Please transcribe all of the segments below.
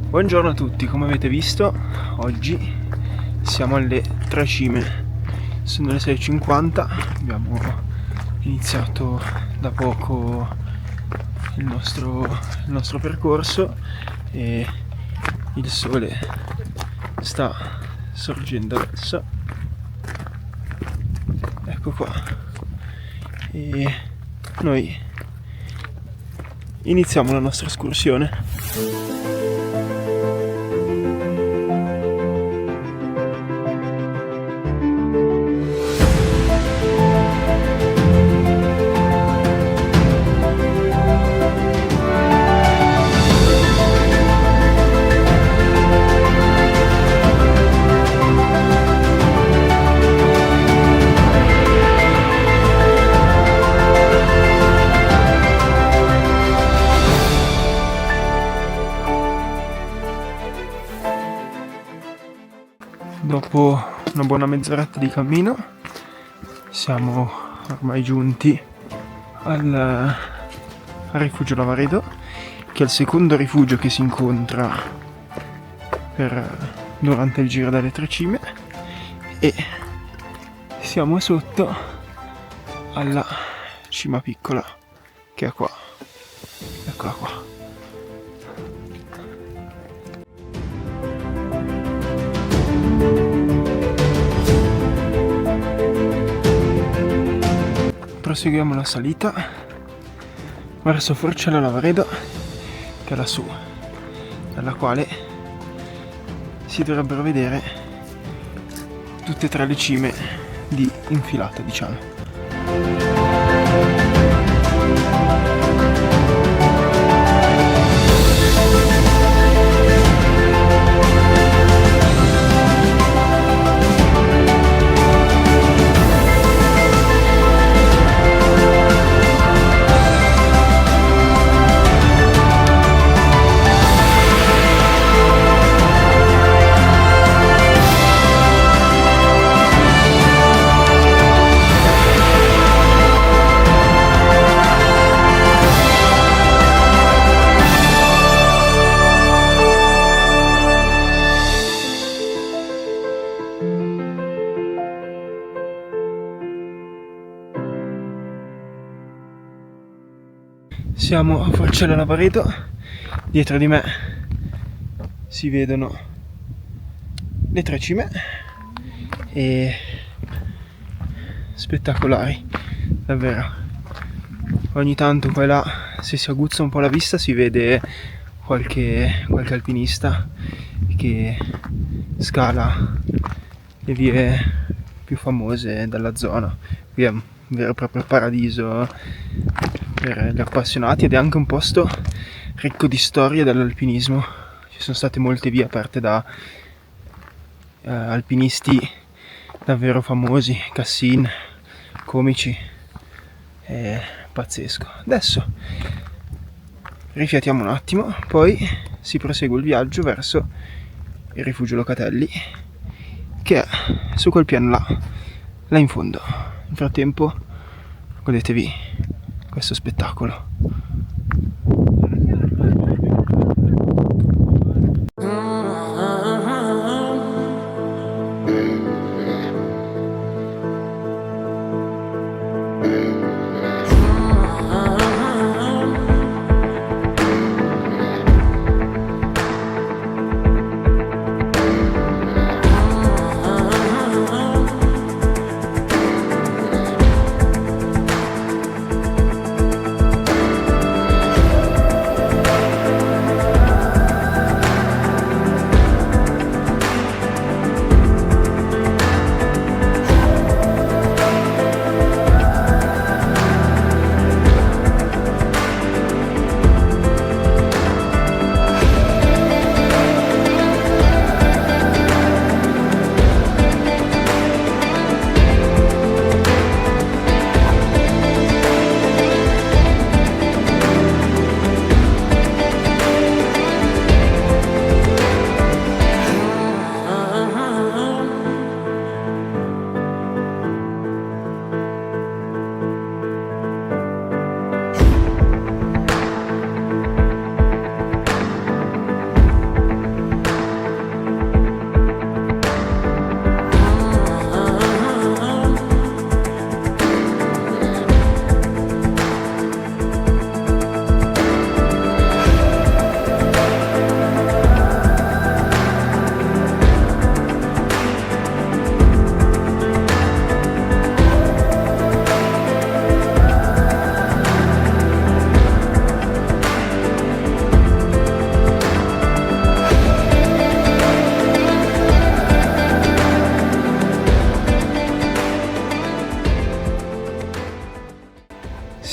Buongiorno a tutti, come avete visto oggi siamo alle Tre Cime, sono le 6:50, abbiamo iniziato da poco il nostro percorso e il sole sta sorgendo adesso, ecco qua, e noi iniziamo la nostra escursione. Dopo una buona mezz'oretta di cammino siamo ormai giunti al rifugio Lavaredo, che è il secondo rifugio che si incontra durante il giro delle Tre Cime, e siamo sotto alla cima piccola che è qua, eccola qua. Proseguiamo la salita verso Forcella Lavaredo, che è lassù, dalla quale si dovrebbero vedere tutte e tre le cime di infilata, diciamo. Siamo a Forcella Lavaredo, dietro di me si vedono le Tre Cime e spettacolari, davvero. Ogni tanto qua e là, se si aguzza un po' la vista, si vede qualche alpinista che scala le vie più famose della zona. Qui è un vero e proprio paradiso per gli appassionati ed è anche un posto ricco di storie dell'alpinismo. Ci sono state molte vie aperte da alpinisti davvero famosi, Cassin, Comici, è pazzesco. Adesso rifiatiamo un attimo, poi si prosegue il viaggio verso il rifugio Locatelli, che è su quel piano là in fondo. Nel frattempo godetevi questo spettacolo.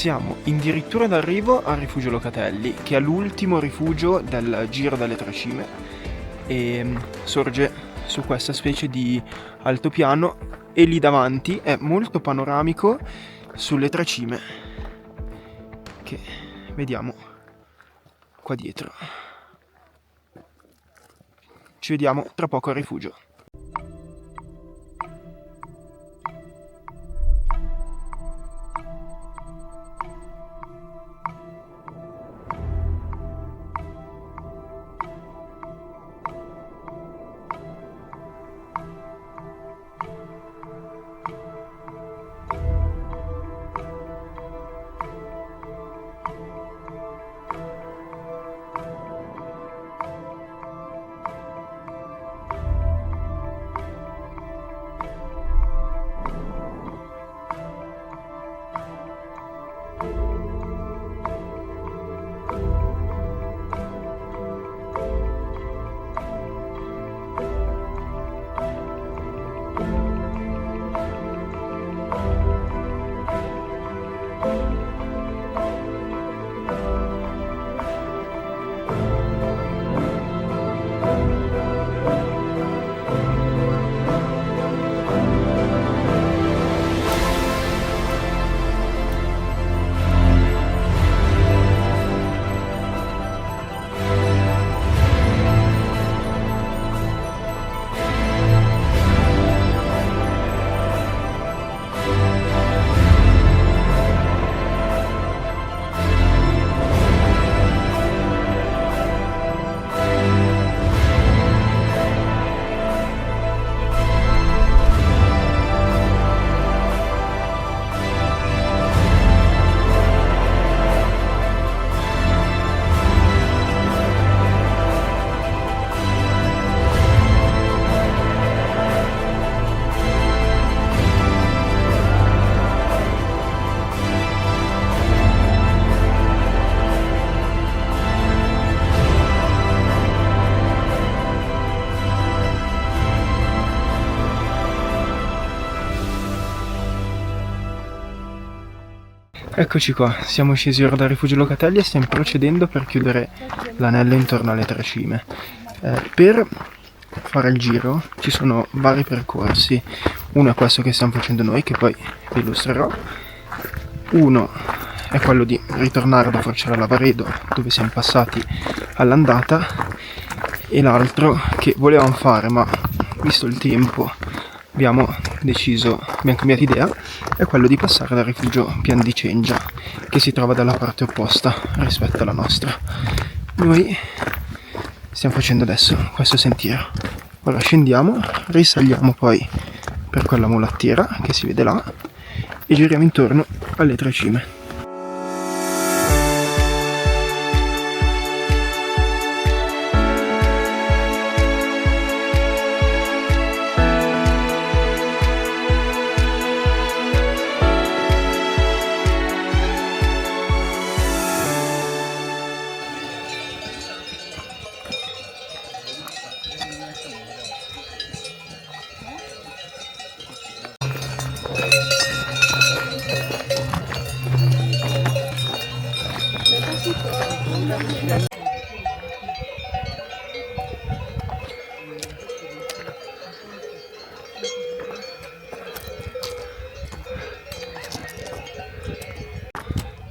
Siamo addirittura d'arrivo al rifugio Locatelli, che è l'ultimo rifugio del Giro delle Tre Cime e sorge su questa specie di altopiano e lì davanti è molto panoramico sulle Tre Cime che vediamo qua dietro. Ci vediamo tra poco al rifugio. Eccoci qua, siamo scesi ora dal rifugio Locatelli e stiamo procedendo per chiudere l'anello intorno alle Tre Cime. Per fare il giro ci sono vari percorsi, uno è questo che stiamo facendo noi, che poi vi illustrerò, uno è quello di ritornare da Forcella Lavaredo, dove siamo passati all'andata, e l'altro che volevamo fare, ma visto il tempo abbiamo cambiato idea, è quello di passare dal rifugio Pian di Cengia, che si trova dalla parte opposta rispetto alla nostra. Noi stiamo facendo adesso questo sentiero. Ora scendiamo, risaliamo poi per quella mulattiera che si vede là e giriamo intorno alle Tre Cime.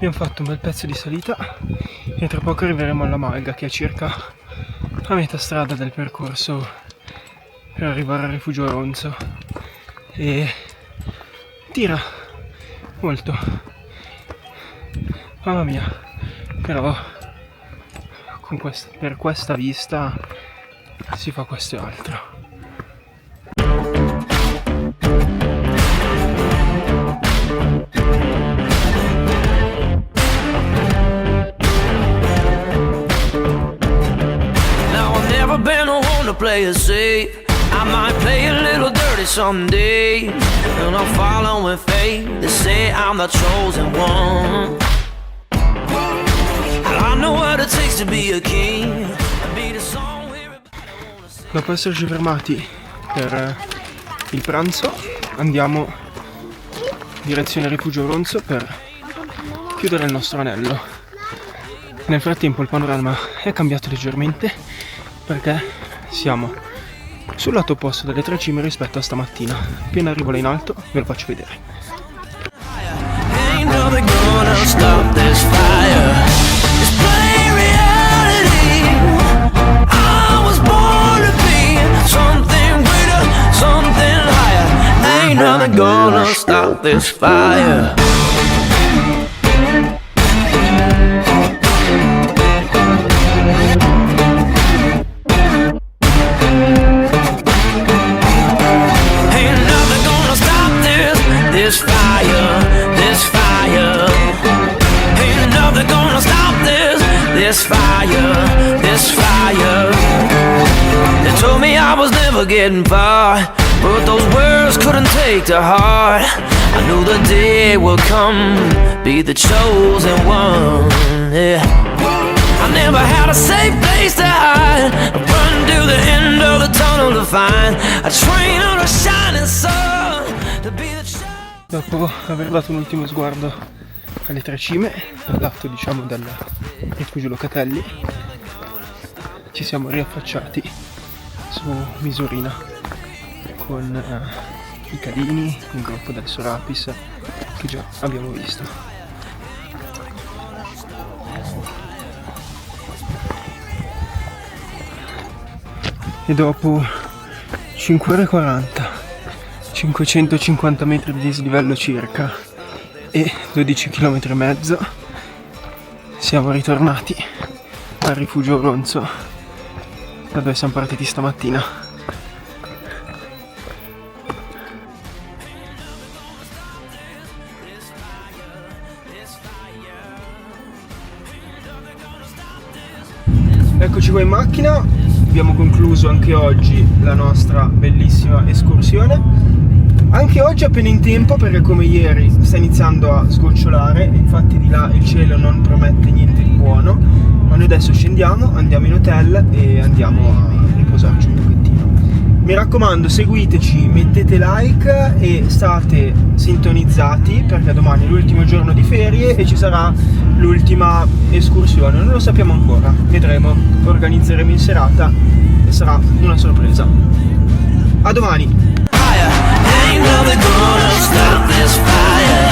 Abbiamo fatto un bel pezzo di salita e tra poco arriveremo alla Malga, che è circa a metà strada del percorso per arrivare al rifugio Ronzo, e tira molto, mamma mia, però per questa vista si fa questo e altro. Play it safe, I might play a little dirty someday, and I'm following fate. They say I'm the chosen one. I know what it takes to be a king. Dopo esserci fermati per il pranzo, andiamo in direzione Rifugio Ronzo per chiudere il nostro anello. Nel frattempo il panorama è cambiato leggermente perché siamo sul lato opposto delle tre cime rispetto a stamattina. Appena arrivo là in alto ve lo faccio vedere. Nothing gonna stop this fire. Ain't nothing gonna stop this fire, this fire. Ain't nothing gonna stop this fire, this fire. They told me I was never getting far, but those words couldn't take to heart. I knew the day would come, be the chosen one, yeah. I never had a safe place to hide, I run to the end of the tunnel to find a train on a shining sun, to be the chosen. Dopo aver dato un ultimo sguardo alle tre cime, dal lato diciamo del rifugio Locatelli, ci siamo riaffacciati su Misurina con i Calini, il gruppo del Sorapis che già abbiamo visto. E dopo 5 ore e 40, 550 metri di dislivello circa e 12 km e mezzo, siamo ritornati al rifugio Ronzo da dove siamo partiti stamattina. Eccoci qua in macchina, abbiamo concluso anche oggi la nostra bellissima escursione. Anche oggi appena in tempo perché come ieri sta iniziando a sgocciolare, infatti di là il cielo non promette niente di buono, ma noi adesso scendiamo, andiamo in hotel e andiamo a riposarci un pochettino. Mi raccomando, seguiteci, mettete like e state sintonizzati perché domani è l'ultimo giorno di ferie e ci sarà l'ultima escursione. Non lo sappiamo ancora, vedremo, organizzeremo in serata e sarà una sorpresa. A domani! Ain't nothing gonna stop this fire.